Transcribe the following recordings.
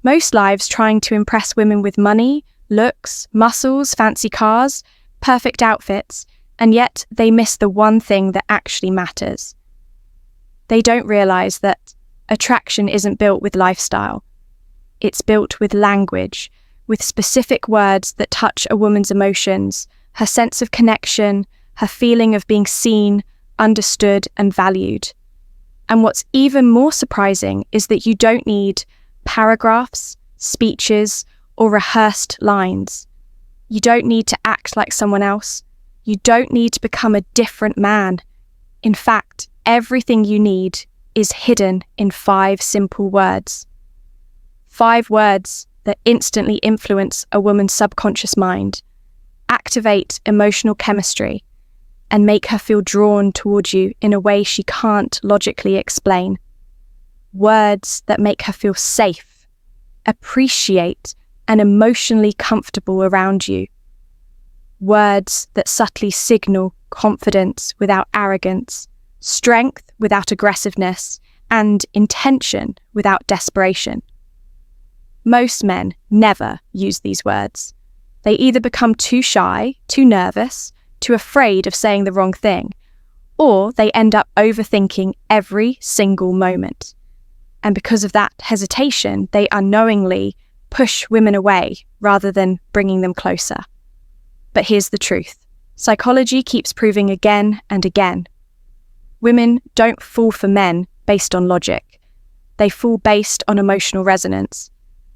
Most lives trying to impress women with money, looks, muscles, fancy cars, perfect outfits, and yet they miss the one thing that actually matters. They don't realize that attraction isn't built with lifestyle. It's built with language, with specific words that touch a woman's emotions, her sense of connection, her feeling of being seen, understood, and valued. And what's even more surprising is that you don't need paragraphs, speeches, or rehearsed lines. You don't need to act like someone else. You don't need to become a different man. In fact, everything you need is hidden in 5 simple words. 5 words that instantly influence a woman's subconscious mind, activate emotional chemistry, and make her feel drawn towards you in a way she can't logically explain. Words that make her feel safe, appreciate, and emotionally comfortable around you. Words that subtly signal confidence without arrogance, strength without aggressiveness, and intention without desperation. Most men never use these words. They either become too shy, too nervous, too afraid of saying the wrong thing, or they end up overthinking every single moment. And because of that hesitation, they unknowingly push women away rather than bringing them closer. But here's the truth. Psychology keeps proving again and again. Women don't fall for men based on logic. They fall based on emotional resonance.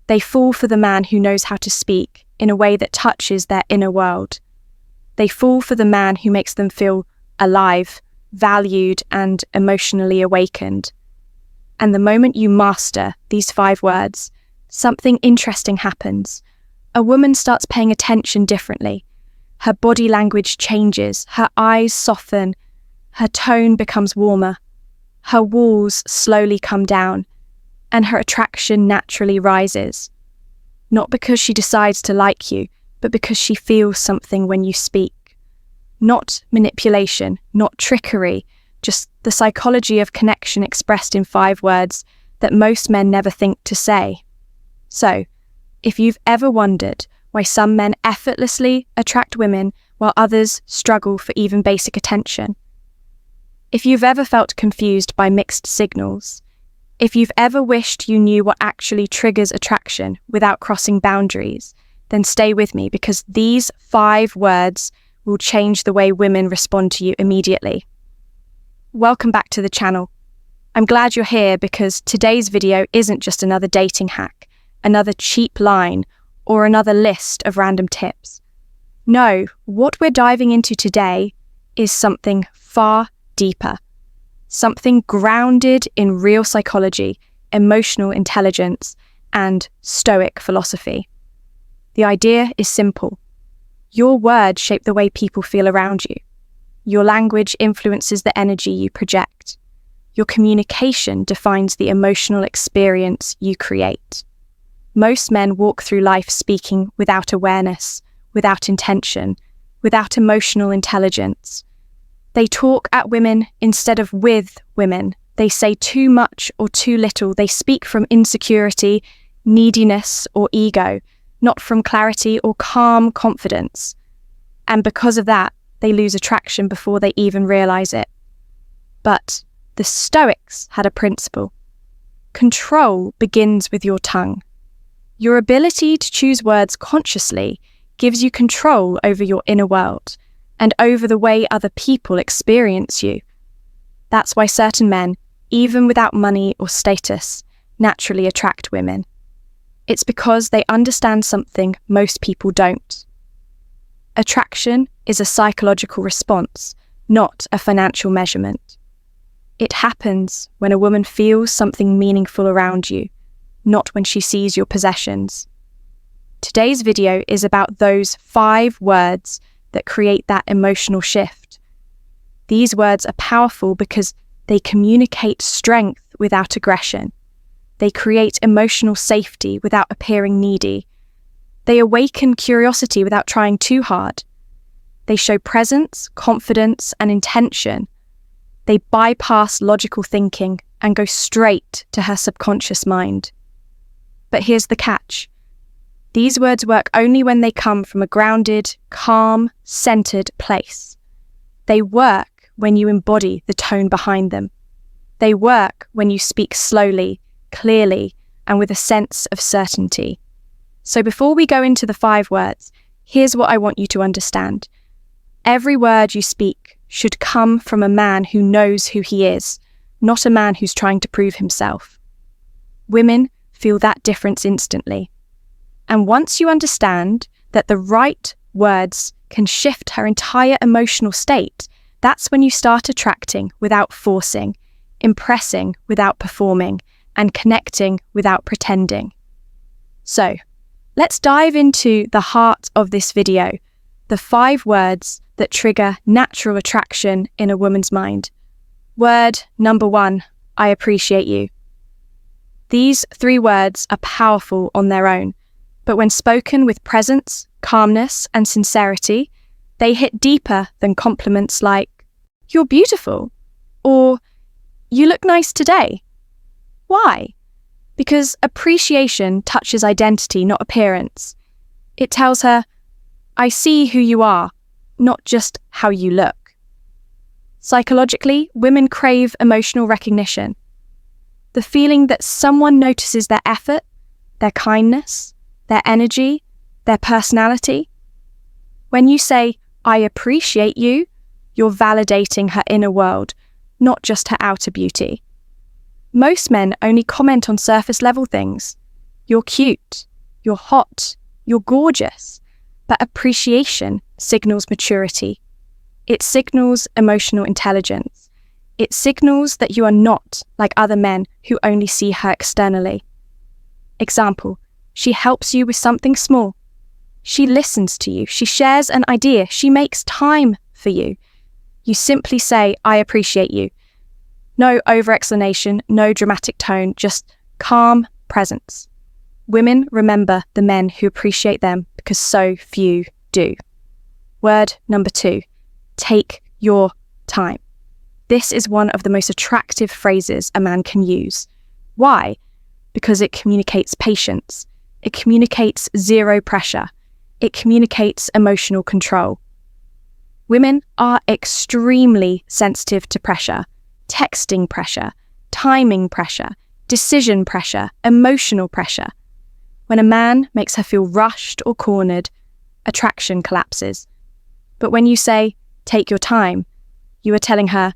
They fall for the man who knows how to speak in a way that touches their inner world. They fall for the man who makes them feel alive, valued, and emotionally awakened. And the moment you master these 5 words, something interesting happens. A woman starts paying attention differently. Her body language changes, her eyes soften, her tone becomes warmer, her walls slowly come down, and her attraction naturally rises. Not because she decides to like you, but because she feels something when you speak. Not manipulation, not trickery, just the psychology of connection expressed in 5 words that most men never think to say. So, if you've ever wondered why some men effortlessly attract women while others struggle for even basic attention, if you've ever felt confused by mixed signals, if you've ever wished you knew what actually triggers attraction without crossing boundaries, then stay with me because these 5 words will change the way women respond to you immediately. Welcome back to the channel. I'm glad you're here because today's video isn't just another dating hack, another cheap line, or another list of random tips. No, what we're diving into today is something far deeper. Something grounded in real psychology, emotional intelligence, and Stoic philosophy. The idea is simple. Your words shape the way people feel around you. Your language influences the energy you project. Your communication defines the emotional experience you create. Most men walk through life speaking without awareness, without intention, without emotional intelligence. They talk at women instead of with women. They say too much or too little. They speak from insecurity, neediness, or ego, not from clarity or calm confidence. And because of that, they lose attraction before they even realize it. But the Stoics had a principle. Control begins with your tongue. Your ability to choose words consciously gives you control over your inner world and over the way other people experience you. That's why certain men, even without money or status, naturally attract women. It's because they understand something most people don't. Attraction is a psychological response, not a financial measurement. It happens when a woman feels something meaningful around you, not when she sees your possessions. Today's video is about those 5 words that create that emotional shift. These words are powerful because they communicate strength without aggression. They create emotional safety without appearing needy. They awaken curiosity without trying too hard. They show presence, confidence, and intention. They bypass logical thinking and go straight to her subconscious mind. But here's the catch. These words work only when they come from a grounded, calm, centered place. They work when you embody the tone behind them. They work when you speak slowly, clearly, and with a sense of certainty. So before we go into the 5 words, here's what I want you to understand. Every word you speak should come from a man who knows who he is, not a man who's trying to prove himself. Women feel that difference instantly. And once you understand that the right words can shift her entire emotional state, that's when you start attracting without forcing, impressing without performing, and connecting without pretending. So, let's dive into the heart of this video, the 5 words that trigger natural attraction in a woman's mind. Word number 1, I appreciate you. These 3 words are powerful on their own, but when spoken with presence, calmness, and sincerity, they hit deeper than compliments like, "You're beautiful," or "You look nice today." Why? Because appreciation touches identity, not appearance. It tells her, I see who you are, not just how you look. Psychologically, women crave emotional recognition. The feeling that someone notices their effort, their kindness, their energy, their personality. When you say, I appreciate you, you're validating her inner world, not just her outer beauty. Most men only comment on surface level things. You're cute, you're hot, you're gorgeous. But appreciation signals maturity. It signals emotional intelligence. It signals that you are not like other men who only see her externally. Example, she helps you with something small. She listens to you. She shares an idea. She makes time for you. You simply say, I appreciate you. No over-explanation, no dramatic tone, just calm presence. Women remember the men who appreciate them because so few do. Word number 2, take your time. This is one of the most attractive phrases a man can use. Why? Because it communicates patience. It communicates zero pressure. It communicates emotional control. Women are extremely sensitive to pressure. Texting pressure, timing pressure, decision pressure, emotional pressure. When a man makes her feel rushed or cornered, attraction collapses. But when you say, take your time, you are telling her,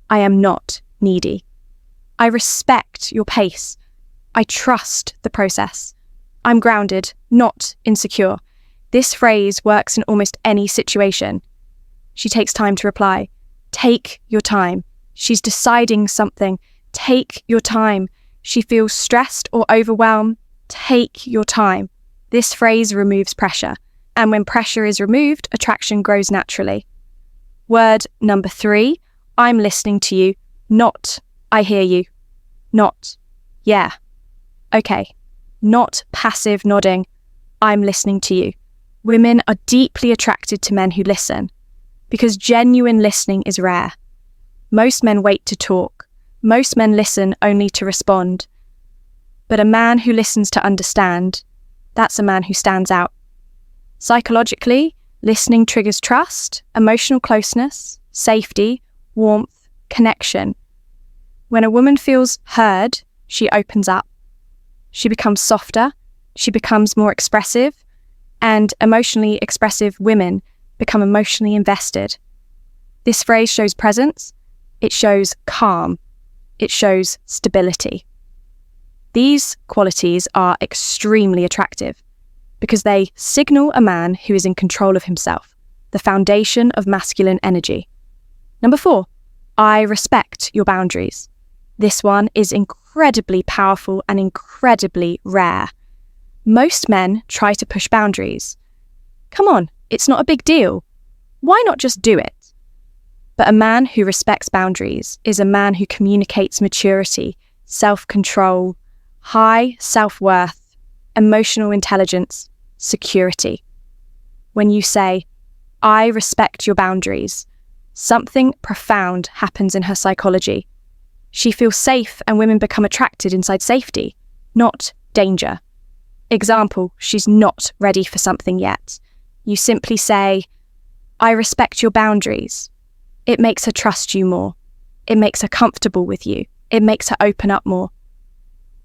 I am not needy. I respect your pace. I trust the process. I'm grounded, not insecure. This phrase works in almost any situation. She takes time to reply. Take your time. She's deciding something. Take your time. She feels stressed or overwhelmed. Take your time. This phrase removes pressure. And when pressure is removed, attraction grows naturally. Word number 3, I'm listening to you, not I hear you. Not, yeah. Okay. Not passive nodding. I'm listening to you. Women are deeply attracted to men who listen because genuine listening is rare. Most men wait to talk. Most men listen only to respond. But a man who listens to understand, that's a man who stands out. Psychologically, listening triggers trust, emotional closeness, safety, warmth, connection. When a woman feels heard, she opens up. She becomes softer, she becomes more expressive, and emotionally expressive women become emotionally invested. This phrase shows presence, it shows calm, it shows stability. These qualities are extremely attractive because they signal a man who is in control of himself, the foundation of masculine energy. Number 4, I respect your boundaries. This one is incredibly powerful and incredibly rare. Most men try to push boundaries. Come on, it's not a big deal. Why not just do it? But a man who respects boundaries is a man who communicates maturity, self-control, high self-worth, emotional intelligence, security. When you say, I respect your boundaries, something profound happens in her psychology. She feels safe and women become attracted inside safety, not danger. Example, she's not ready for something yet. You simply say, I respect your boundaries. It makes her trust you more. It makes her comfortable with you. It makes her open up more.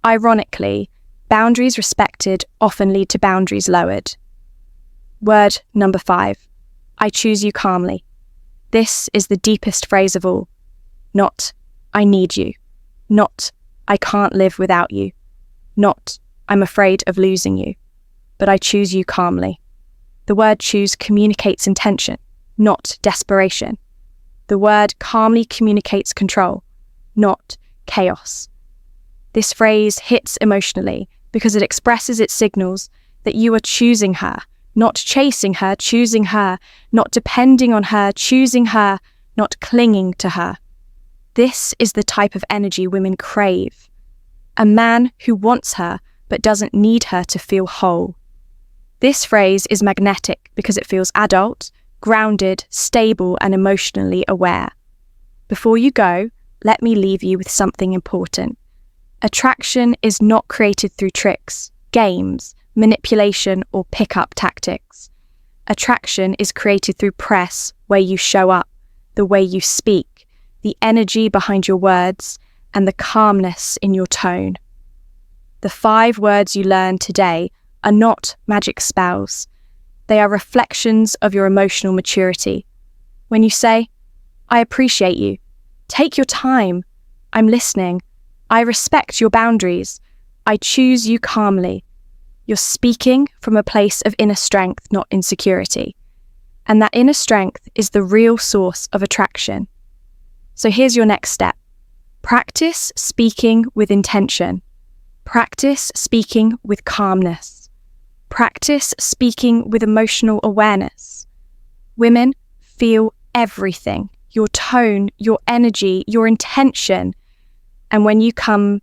Ironically, boundaries respected often lead to boundaries lowered. Word number 5. I choose you calmly. This is the deepest phrase of all. Not, I need you. Not, I can't live without you. Not, I'm afraid of losing you. But I choose you calmly. The word choose communicates intention, not desperation. The word calmly communicates control, not chaos. This phrase hits emotionally because it expresses its signals that you are choosing her, not chasing her, choosing her, not depending on her, choosing her, not clinging to her. This is the type of energy women crave. A man who wants her but doesn't need her to feel whole. This phrase is magnetic because it feels adult, grounded, stable, and emotionally aware. Before you go, let me leave you with something important. Attraction is not created through tricks, games, manipulation, or pick-up tactics. Attraction is created through press, where you show up, the way you speak, the energy behind your words, and the calmness in your tone. The 5 words you learn today are not magic spells. They are reflections of your emotional maturity. When you say, I appreciate you, take your time, I'm listening, I respect your boundaries, I choose you calmly, you're speaking from a place of inner strength, not insecurity. And that inner strength is the real source of attraction. So here's your next step. Practice speaking with intention. Practice speaking with calmness. Practice speaking with emotional awareness. Women, feel everything, your tone, your energy, your intention. And when you come